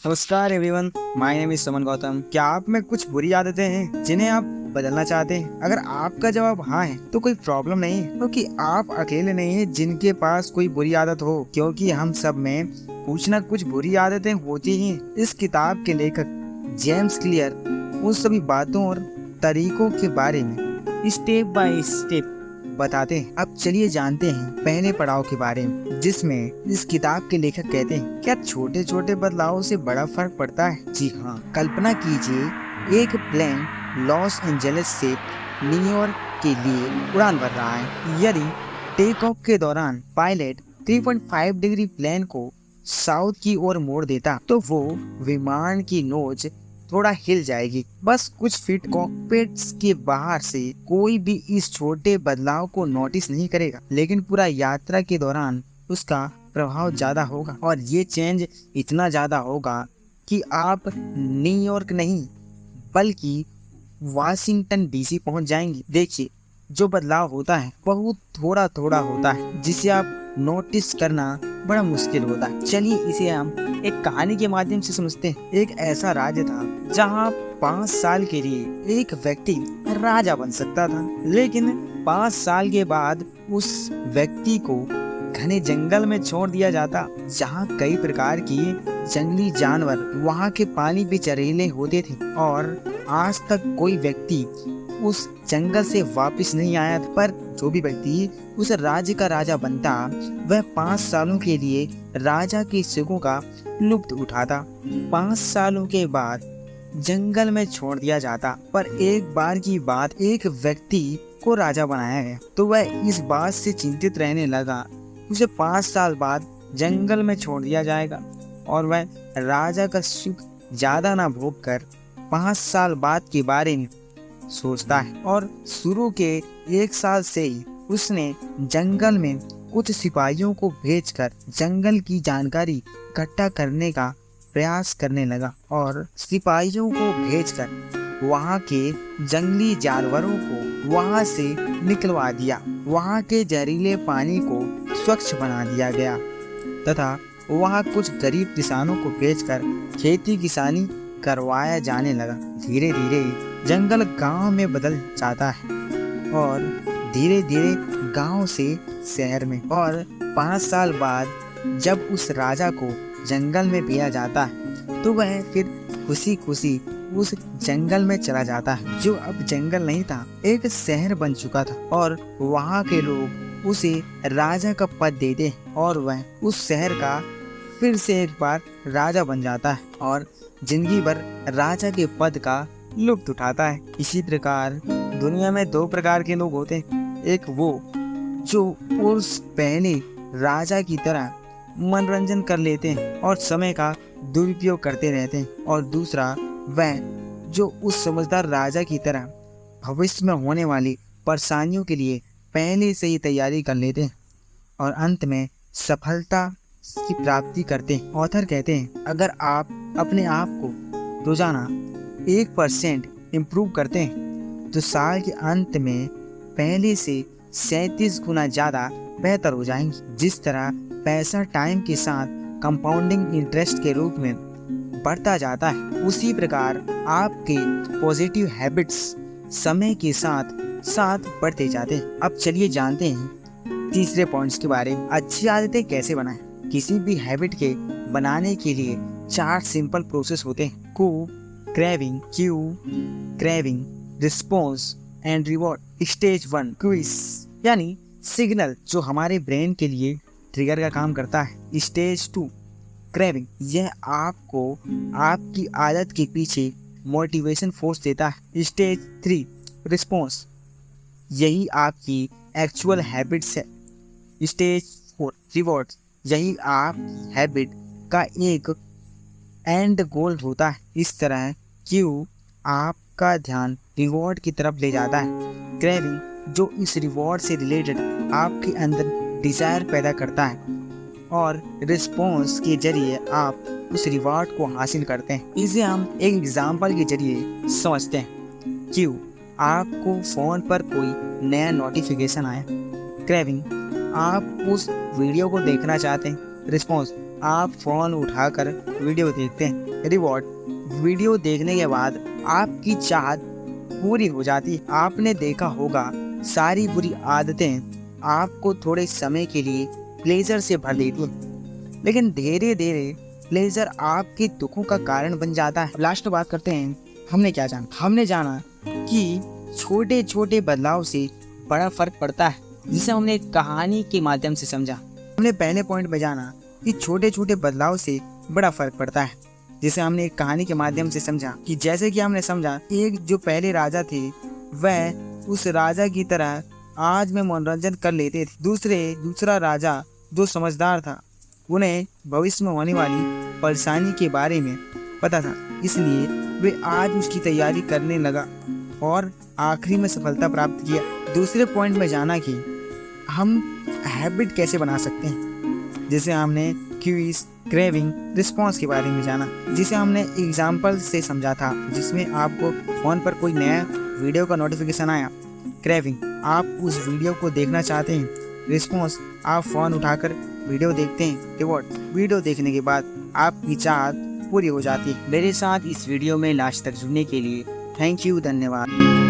नमस्कार everyone, my name is someone Gautam. क्या आप में कुछ बुरी आदतें हैं जिन्हें आप बदलना चाहते हैं? अगर आपका जवाब हाँ है तो कोई प्रॉब्लम नहीं है, क्योंकि आप अकेले नहीं हैं जिनके पास कोई बुरी आदत हो। क्योंकि हम सब में कुछ न कुछ बुरी आदतें होती ही हैं। इस किताब के लेखक जेम्स क्लियर उन सभी बातों और तरीकों के बारे में स्टेप बाय स्टेप बताते हैं। अब चलिए जानते हैं पहले पड़ाव के बारे में, जिसमें इस किताब के लेखक कहते हैं, क्या छोटे छोटे बदलावों से बड़ा फर्क पड़ता है? जी हाँ। कल्पना कीजिए एक प्लेन लॉस एंजलिस से न्यूयॉर्क के लिए उड़ान भर रहा है। यदि टेक ऑफ के दौरान पायलट 3.5 डिग्री प्लेन को साउथ की ओर मोड़ देता तो वो विमान की नोच थोड़ा हिल जाएगी। बस कुछ फीट कॉकपिट्स के बाहर से कोई भी इस छोटे बदलाव को नोटिस नहीं करेगा, लेकिन पूरा यात्रा के दौरान उसका प्रभाव ज्यादा होगा। और ये चेंज इतना ज्यादा होगा कि आप न्यूयॉर्क नहीं बल्कि वाशिंगटन डीसी पहुंच जाएंगे। देखिए, जो बदलाव होता है बहुत थोड़ा थोड़ा होता है, जिसे आप नोटिस करना बड़ा मुश्किल होता है। चलिए इसे हम एक कहानी के माध्यम से समझते हैं। एक ऐसा राज्य था जहां 5 साल के लिए एक व्यक्ति राजा बन सकता था, लेकिन 5 साल के बाद उस व्यक्ति को घने जंगल में छोड़ दिया जाता, जहां कई प्रकार की जंगली जानवर वहां के पानी पे चरेले होते थे। और आज तक कोई व्यक्ति उस जंगल से वापस नहीं आया था। पर जो भी व्यक्ति उस राज्य का राजा बनता, वह 5 सालों के लिए राजा के सुखों का लुत्फ उठाता। 5 सालों के बाद जंगल में छोड़ दिया जाता। पर एक बार की बात, एक व्यक्ति को राजा बनाया गया तो वह इस बात से चिंतित रहने लगा, उसे 5 साल बाद जंगल में छोड़ दिया जाएगा और वह राजा का सुख ज्यादा ना भोग कर 5 साल बाद के बारे में सोचता है। और शुरू के 1 साल से ही उसने जंगल में कुछ सिपाहियों को भेजकर जंगल की जानकारी इकट्ठा करने का प्रयास करने लगा। और सिपाहियों को भेजकर वहां के जंगली जानवरों को वहां से निकलवा दिया। वहां के जहरीले पानी को स्वच्छ बना दिया गया तथा वहां कुछ गरीब किसानों को भेजकर खेती किसानी करवाया जाने लगा। धीरे धीरे जंगल गांव में बदल जाता है और धीरे धीरे गांव से शहर में। और 5 साल बाद जब उस राजा को जंगल में भेजा जाता है तो वह फिर खुशी खुशी उस जंगल में चला जाता है, जो अब जंगल नहीं था, एक शहर बन चुका था। और वहां के लोग उसे राजा का पद देते हैं और वह उस शहर का फिर से एक बार राजा बन जाता है और जिंदगी भर राजा के पद का लुत्फ उठाता है। इसी प्रकार दुनिया में 2 प्रकार के लोग होते हैं। एक वो जो उस पहले राजा की तरह मनोरंजन कर लेते हैं और समय का दुरुपयोग करते रहते हैं, और दूसरा वह जो उस समझदार राजा की तरह भविष्य में होने वाली परेशानियों के लिए पहले से ही तैयारी कर लेते हैं और अंत में सफलता की प्राप्ति करते हैं। ऑथर कहते हैं, अगर आप अपने आप को रोजाना 1% इम्प्रूव करते हैं तो साल के अंत में पहले से 37 गुना ज्यादा बेहतर हो जाएंगे। जिस तरह पैसा टाइम के साथ कंपाउंडिंग इंटरेस्ट के रूप में बढ़ता जाता है, उसी प्रकार आपके पॉजिटिव हैबिट्स समय के साथ साथ बढ़ते जाते हैं। अब चलिए जानते हैं तीसरे पॉइंट्स के बारे में। अच्छी आदतें कैसे बनाएं? किसी भी हैबिट के बनाने के लिए 4 सिंपल प्रोसेस होते हैं। Craving, craving, response and reward. Stage 1 quiz, यानी सिग्नल जो हमारे ब्रेन के लिए ट्रिगर का काम करता है। स्टेज 2 क्रेविंग, यह आपको आपकी आदत के पीछे मोटिवेशन फोर्स देता है। स्टेज 3 रिस्पॉन्स, यही आपकी एक्चुअल हैबिट्स है। स्टेज 4 रिवॉर्ड, यही आप हैबिट का एक एंड गोल होता है। इस तरह क्यों आपका ध्यान रिवॉर्ड की तरफ ले जाता है। क्रेविंग, जो इस रिवॉर्ड से रिलेटेड आपके अंदर डिजायर पैदा करता है, और रिस्पॉन्स के जरिए आप उस रिवॉर्ड को हासिल करते हैं। इसे हम एक एग्जाम्पल के जरिए समझते हैं। क्यों आपको फोन पर कोई नया नोटिफिकेशन आया। क्रेविंग, आप उस वीडियो को देखना चाहते हैं। रिस्पॉन्स, आप फोन उठाकर वीडियो देखते हैं। रिवॉर्ड, वीडियो देखने के बाद आपकी चाहत पूरी हो जाती। आपने देखा होगा सारी बुरी आदतें आपको थोड़े समय के लिए प्लेजर से भर देती हैं, लेकिन धीरे धीरे प्लेजर आपके दुखों का कारण बन जाता है। लास्ट में बात करते हैं, हमने क्या जाना? हमने जाना कि छोटे छोटे बदलाव से बड़ा फर्क पड़ता है, जिसे हमने एक कहानी के माध्यम से समझा। हमने पहले पॉइंट में जाना कि छोटे छोटे बदलाव से बड़ा फर्क पड़ता है, जिसे हमने एक कहानी के माध्यम से समझा कि जैसे कि हमने समझा एक जो पहले राजा थे वह उस राजा की तरह आज में मनोरंजन कर लेते थे। दूसरा राजा जो समझदार था, उन्हें भविष्य में होने वाली परेशानी के बारे में पता था, इसलिए वे आज उसकी तैयारी करने लगा और आखिरी में सफलता प्राप्त किया। दूसरे पॉइंट में जाना कि हम हैबिट कैसे बना सकते हैं, जिसे हमने क्विज, क्रेविंग, रिस्पॉन्स के बारे में जाना, जिसे हमने एग्जाम्पल से समझा था, जिसमें आपको फोन पर कोई नया वीडियो का नोटिफिकेशन आया। क्रेविंग, आप उस वीडियो को देखना चाहते हैं। रिस्पॉन्स, आप फोन उठाकर वीडियो देखते हैं। रिवॉर्ड, वीडियो देखने के बाद आपकी चाहत पूरी हो जाती है। मेरे साथ इस वीडियो में लास्ट तक जुड़ने के लिए थैंक यू, धन्यवाद।